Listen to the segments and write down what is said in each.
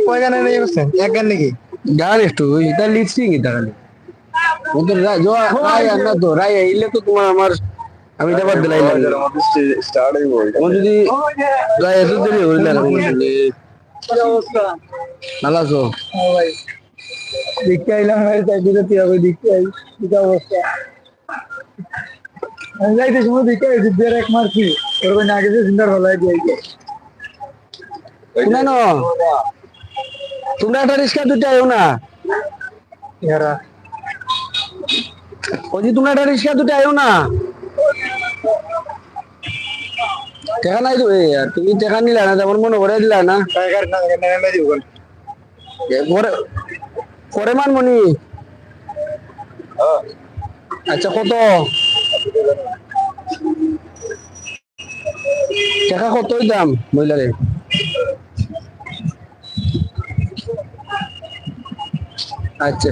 কয় গানে নিয়ে গেছেন এক গান নাকি গান একটু এটা লিপসিং এটা খালি ওদের রায় না তো রায় এলে তো তোমার আমার আমি এটা বাদ দিলাই স্টার্ট হইব আমার যদি রায় এত দেরি হইল না ভালো আছো দেখতে আইলাম ভাই তাই বিরতি হবে দেখতে আই কি অবস্থা আমি যাইতে সময় দেখতে আইছি দেড় এক মারছি ওর না আগে যে সুন্দর ভালো দিয়ে শুনে না তোমরা একটা রিক্সা দুটো আয়ো না ইয়ারা ওই যে তোমরা একটা রিক্সা দুটো আয়ো না টাকা নাই তো তুমি টাকা নিলা না যেমন মনে করে দিলা না টাইগার না না দিব পরে পরে মানমনি আচ্ছা কত টাকা কতই দাম মহিলারে আচ্ছা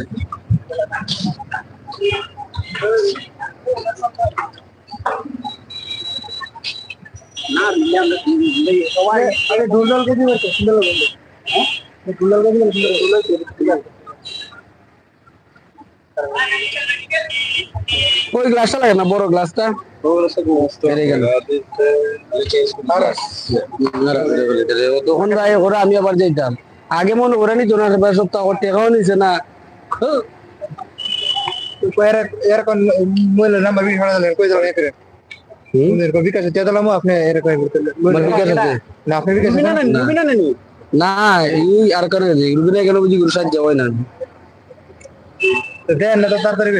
আরে ঢোল কে দিবে সুন্দর বন্ধু হ্যাঁ ঢোল কে দিবে সুন্দর ওই গ্লাসটা লাগে না বড় গ্লাসটা তখন যাই ওরা আমি আবার যাইতাম আগে মনে করে নিত না সপ্তাহ টেকাও নিছে না এরকম মূল্য নাম্বার বিশ কই দিলাম এখানে বিকাশ দিয়ে দিলাম আপনি এরকম না আপনি বিকাশ না এই আর কারণে রুবিনা গেল বুঝি গুরু সাহায্য হয় না দেন না তো তাড়াতাড়ি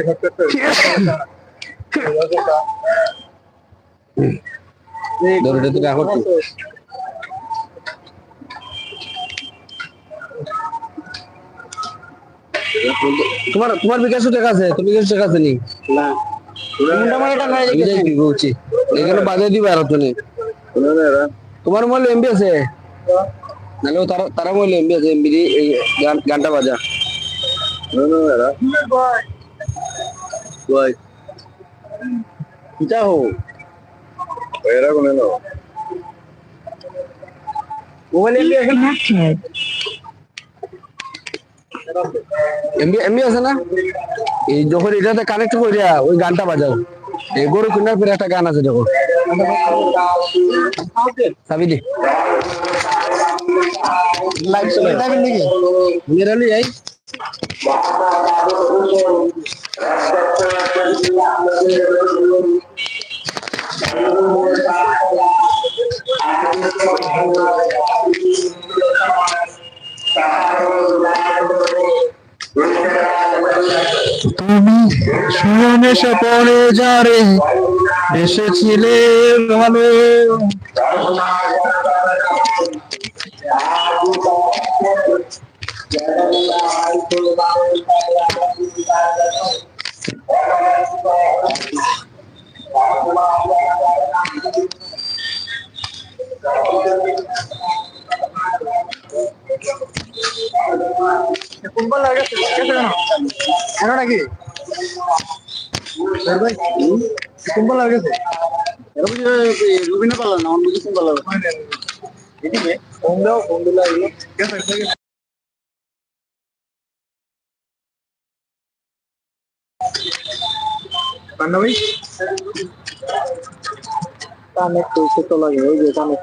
ধরে তো রাখো তোমার তোমার বিকাশ টাকা আছে তুমি বিকাশ টাকা আছে নি না এখানে বাজে দিবে আর তুমি তোমার মোবাইল এমবি আছে নাহলে তারা তারা মোবাইল এমবি আছে এমবি এই গানটা বাজা যা হো এরা কোন এলো মোবাইল এমবি আছে না এমবি এমবি আছে না এই যখন এটাতে কানেক্ট করিয়া ওই গানটা বাজাও এই গরু কিনার পরে একটা গান আছে দেখো সাবিদি লাইভ চলে যাবেন নাকি নিরালি যাই তুমি শুনে সে পড়ে যারে এসেছিলে ভালো কুম্ভল লাগে কেন নাকি কুম্ভল লাগে রুবিনা পালা না অন্য কিছু পালা এদিকে ফোন দাও ফোন দিলে পান্না ভাই কানে তো লাগে ওই যে কানে